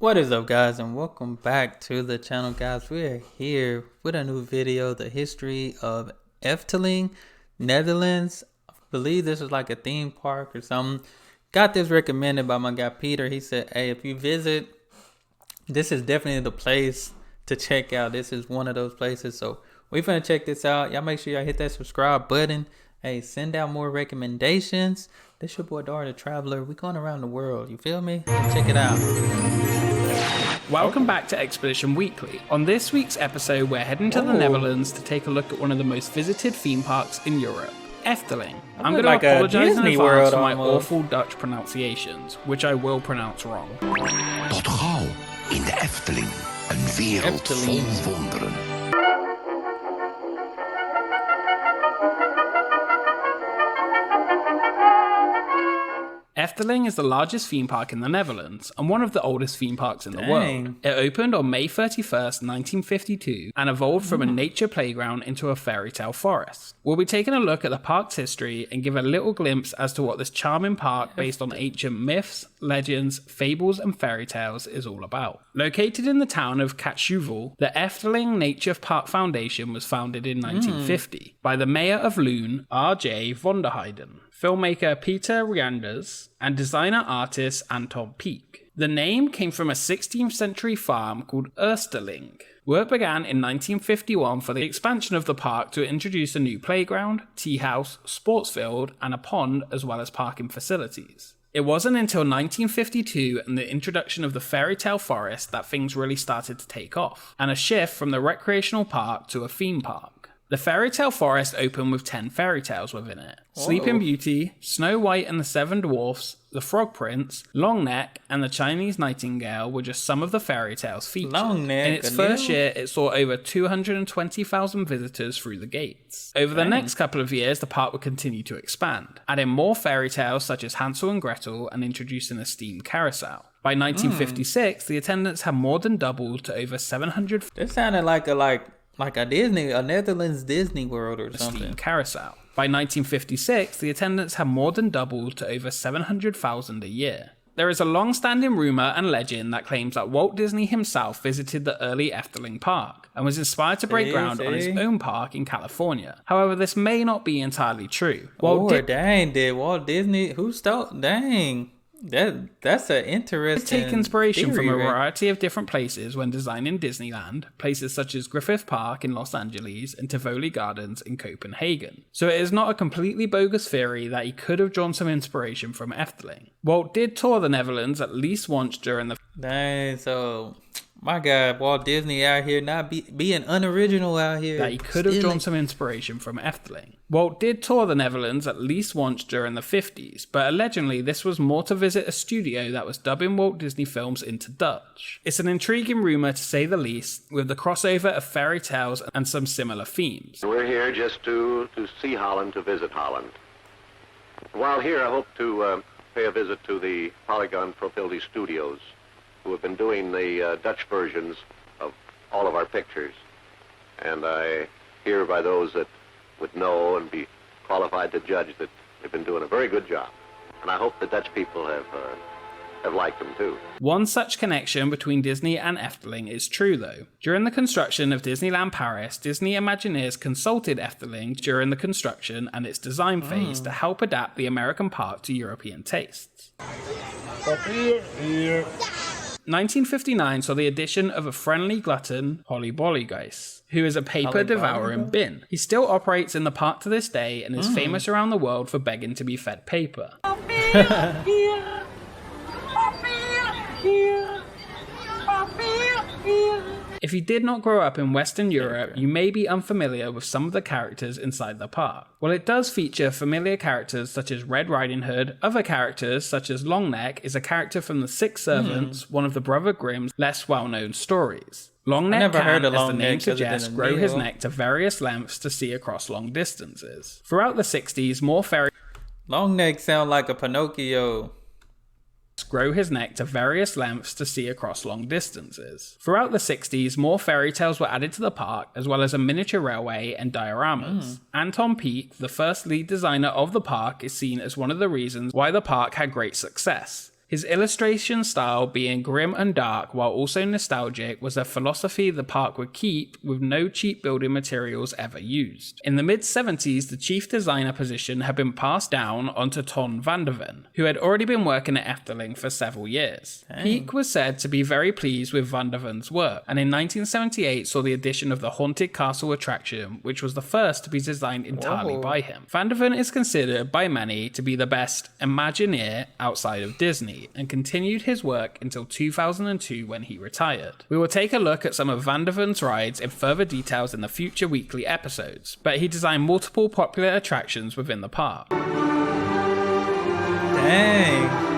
What is up, guys, and welcome back to the channel, guys. We are here with a new video, the history of Efteling, Netherlands. I believe this is like a theme park or something. Got this recommended by my guy Peter. He said, hey, if you visit, this is definitely the place to check out. This is one of those places. So we're gonna check this out. Y'all make sure y'all hit that subscribe button. Hey, send out more recommendations. This your boy Dar the Traveler. We going around the world. You feel me? Check it out. Welcome back to Expedition Weekly. On this week's episode, we're heading to the Netherlands to take a look at one of the most visited theme parks in Europe, Efteling. I'm going to apologize in advance for my awful Dutch pronunciations, which I will pronounce wrong. Tot gauw in de Efteling, een wereld vol wonderen. Efteling is the largest theme park in the Netherlands and one of the oldest theme parks in the world. It opened on May 31st, 1952 and evolved from a nature playground into a fairytale forest. We'll be taking a look at the park's history and give a little glimpse as to what this charming park based on ancient myths, legends, fables and fairy tales is all about. Located in the town of Cashapp, the Efteling Nature Park Foundation was founded in 1950 by the mayor of Loon, R.J. von der Heyden, filmmaker Peter Reinders, and designer artist Anton Pieck. The name came from a 16th century farm called Efteling. Work began in 1951 for the expansion of the park to introduce a new playground, tea house, sports field, and a pond, as well as parking facilities. It wasn't until 1952 and the introduction of the Fairytale Forest that things really started to take off, and a shift from the recreational park to a theme park. The Fairytale Forest opened with 10 fairy tales within it. Sleeping Beauty, Snow White and the Seven Dwarfs, The Frog Prince, Long Neck, and the Chinese Nightingale were just some of the fairy tales featured. In its first year, it saw over 220,000 visitors through the gates. Over the next couple of years, the park would continue to expand, adding more fairy tales such as Hansel and Gretel and introducing a steam carousel. By 1956, the attendance had more than doubled to over 700. This sounded like a Netherlands Disney World or something. Steam carousel. By 1956, the attendance had more than doubled to over 700,000 a year. There is a long-standing rumor and legend that claims that Walt Disney himself visited the early Efteling park and was inspired to break ground on his own park in California. However, this may not be entirely true. Did Walt Disney? Who stole? Dang. That's an interesting They take inspiration theory, from a variety of different places when designing Disneyland, places such as Griffith Park in Los Angeles and Tivoli Gardens in Copenhagen. So it is not a completely bogus theory that he could have drawn some inspiration from Efteling. Walt did tour the Netherlands at least once during the... Dang, so... My God, Walt Disney out here not being unoriginal out here. That he could have drawn some inspiration from Efteling. Walt did tour the Netherlands at least once during the 50s, but allegedly this was more to visit a studio that was dubbing Walt Disney films into Dutch. It's an intriguing rumour to say the least, with the crossover of fairy tales and some similar themes. We're here just to see Holland, to visit Holland. While here, I hope to pay a visit to the Polygon Profility Studios, who have been doing the Dutch versions of all of our pictures. And I hear by those that would know and be qualified to judge that they've been doing a very good job. And I hope the Dutch people have liked them too. One such connection between Disney and Efteling is true though. During the construction of Disneyland Paris, Disney Imagineers consulted Efteling during the construction and its design phase to help adapt the American park to European tastes. 1959 saw the addition of a friendly glutton, Holly Bollygeist, who is a paper devouring bin. He still operates in the park to this day and is famous around the world for begging to be fed paper. If you did not grow up in Western Europe, you may be unfamiliar with some of the characters inside the park. While it does feature familiar characters such as Red Riding Hood, other characters such as Longneck is a character from The Six Servants, one of the Brother Grimm's less well-known stories. Longneck can, as the name suggests, grow his neck to various lengths to see across long distances. Throughout the 60s, more fairy... Longneck sound like a Pinocchio. Grow his neck to various lengths to see across long distances. Throughout the 60s, more fairy tales were added to the park, as well as a miniature railway and dioramas. Anton Pieck, the first lead designer of the park, is seen as one of the reasons why the park had great success. His illustration style, being grim and dark while also nostalgic, was a philosophy the park would keep, with no cheap building materials ever used. In the mid-70s, the chief designer position had been passed down onto Ton van der Ven, who had already been working at Efteling for several years. Peek was said to be very pleased with van der Ven's work, and in 1978 saw the addition of the Haunted Castle attraction, which was the first to be designed entirely by him. Van der Ven is considered by many to be the best Imagineer outside of Disney, and continued his work until 2002 when he retired. We will take a look at some of Van der Ven's rides in further details in the future weekly episodes, but he designed multiple popular attractions within the park. Dang.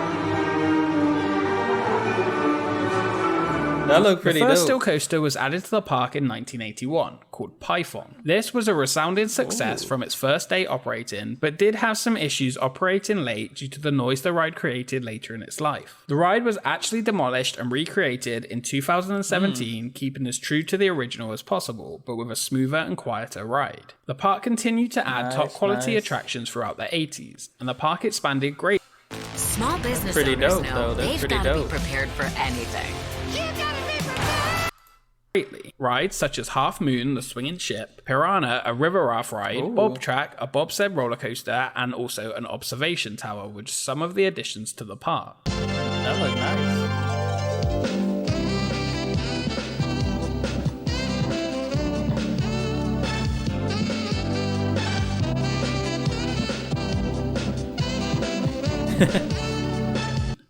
That looked pretty dope. The first still coaster was added to the park in 1981, called Python. This was a resounding success from its first day operating, but did have some issues operating late due to the noise the ride created later in its life. The ride was actually demolished and recreated in 2017, keeping as true to the original as possible, but with a smoother and quieter ride. The park continued to add top quality attractions throughout the 80s, and the park expanded greatly. Small business Pretty owners dope, know though. That's they've pretty got to be dope. prepared for anything. Rides such as Half Moon, the swinging ship, Piranha, a river raft ride, Bob Track, a bobsled roller coaster, and also an observation tower, with some of the additions to the park. That looked nice.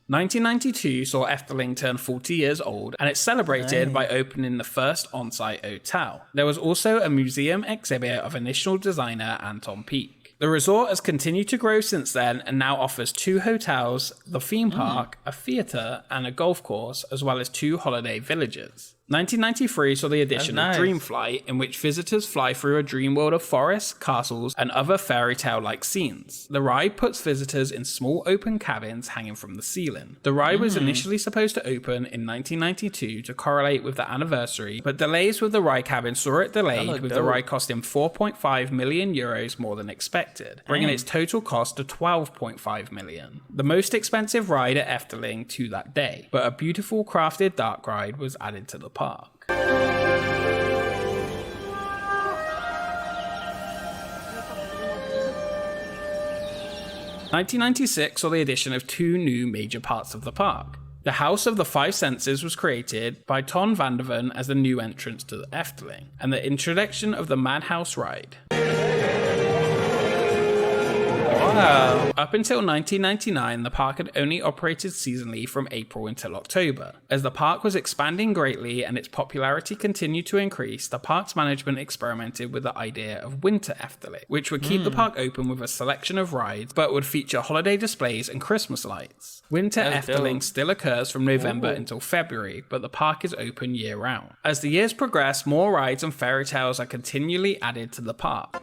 1992 saw Efteling turn 40 years old, and it's celebrated by opening the first on-site hotel. There was also a museum exhibit of initial designer Anton Pieck. The resort has continued to grow since then and now offers 2 hotels, the theme park, a theatre, and a golf course, as well as 2 holiday villages. 1993 saw the addition of Dream Flight, in which visitors fly through a dream world of forests, castles, and other fairy tale-like scenes. The ride puts visitors in small open cabins hanging from the ceiling. The ride was initially supposed to open in 1992 to correlate with the anniversary, but delays with the ride cabin saw it delayed, with the ride costing €4.5 million more than expected, bringing its total cost to $12.5 million. The most expensive ride at Efteling to that day, but a beautiful crafted dark ride was added to the park. 1996 saw the addition of 2 new major parts of the park. The House of the Five Senses was created by Ton van der Ven as the new entrance to the Efteling, and the introduction of the Madhouse ride. Wow. Up until 1999, the park had only operated seasonally from April until October. As the park was expanding greatly and its popularity continued to increase, the park's management experimented with the idea of Winter Efteling, which would keep the park open with a selection of rides, but would feature holiday displays and Christmas lights. Winter Efteling still occurs from November until February, but the park is open year-round. As the years progress, more rides and fairy tales are continually added to the park.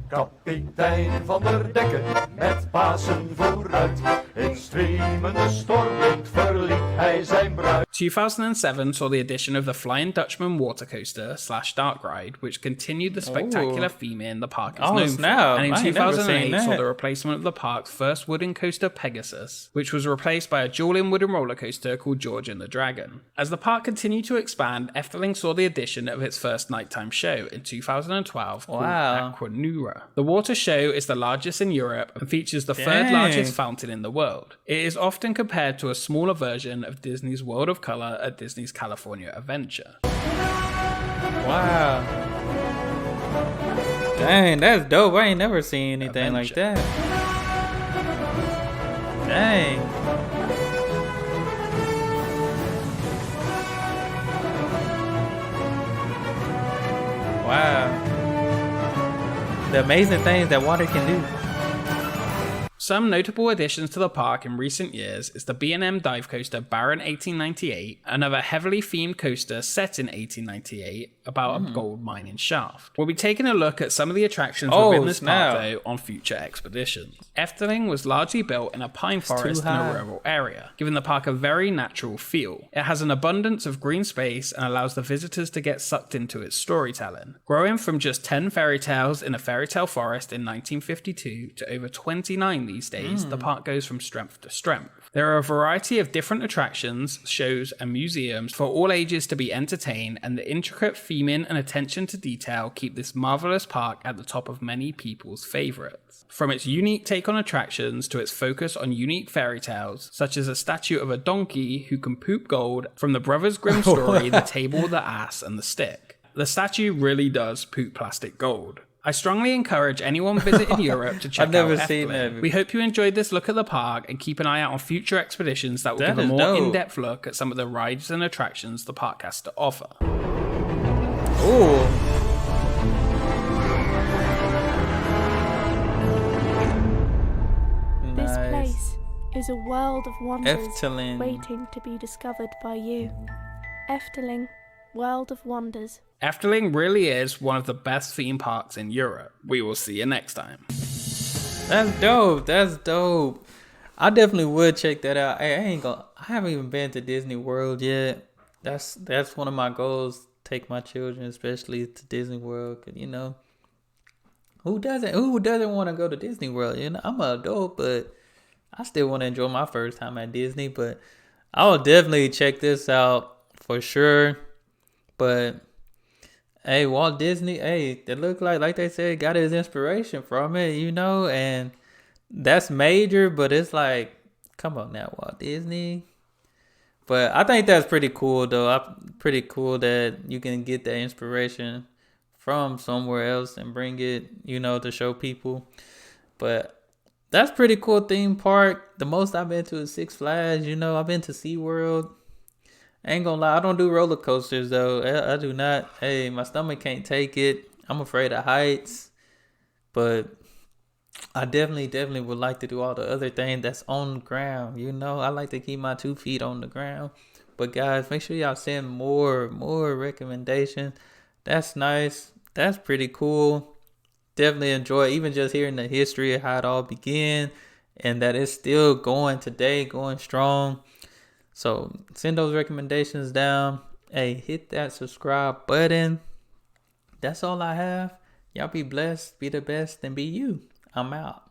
Kapitein van der Dekken met Pasen vooruit. In stremende stormwind verliet hij zijn bruid. 2007 saw the addition of the Flying Dutchman water coaster / dark ride, which continued the spectacular theming the park is known for. And in 2008 saw the replacement of the park's first wooden coaster Pegasus, which was replaced by a dueling wooden roller coaster called George and the Dragon. As the park continued to expand, Efteling saw the addition of its first nighttime show in 2012 called Aquanura. The water show is the largest in Europe and features the 3rd largest fountain in the world. It is often compared to a smaller version of Disney's World of Color at Disney's California Adventure. Wow. Dang, that's dope. I ain't never seen anything like that. Dang. Wow. The amazing things that water can do. Some notable additions to the park in recent years is the B&M dive coaster Baron 1898, another heavily themed coaster set in 1898 about a gold mining shaft. We'll be taking a look at some of the attractions within this park though on future expeditions. Efteling was largely built in a pine forest in a rural area, giving the park a very natural feel. It has an abundance of green space and allows the visitors to get sucked into its storytelling. Growing from just 10 fairy tales in a Fairytale Forest in 1952 to over 29 these days, the park goes from strength to strength. There are a variety of different attractions, shows, and museums for all ages to be entertained, and the intricate theming and attention to detail keep this marvelous park at the top of many people's favourites. From its unique take on attractions to its focus on unique fairy tales, such as a statue of a donkey who can poop gold from the Brothers Grimm story, The Table, the Ass, and the Stick. The statue really does poop plastic gold. I strongly encourage anyone visiting Europe to check out Efteling. We hope you enjoyed this look at the park and keep an eye out on future expeditions that will give a more in-depth look at some of the rides and attractions the park has to offer. Ooh. This place is a world of wonders Efteling. waiting to be discovered by you. Efteling, World of Wonders. Efteling really is one of the best theme parks in Europe. We will see you next time. That's dope. That's dope. I definitely would check that out. Hey, I haven't even been to Disney World yet. That's one of my goals. Take my children, especially to Disney World. 'Cause, you know, who doesn't want to go to Disney World? You know, I'm an adult, but I still want to enjoy my first time at Disney. But I will definitely check this out for sure. But hey, Walt Disney, hey, it looked like they said, got his inspiration from it, you know, and that's major, but it's like, come on now, Walt Disney. But I think that's pretty cool, though. Pretty cool that you can get that inspiration from somewhere else and bring it, you know, to show people. But that's pretty cool theme park. The most I've been to is Six Flags, you know. I've been to SeaWorld. I ain't gonna lie, I don't do roller coasters though. I do not. Hey, my stomach can't take it. I'm afraid of heights. But I definitely would like to do all the other things that's on the ground. You know, I like to keep my 2 feet on the ground. But guys, make sure y'all send more recommendations. That's nice. That's pretty cool. Definitely enjoy even just hearing the history of how it all began and that it's still going today, going strong. So send those recommendations down. Hey, hit that subscribe button. That's all I have. Y'all be blessed, be the best, and be you. I'm out.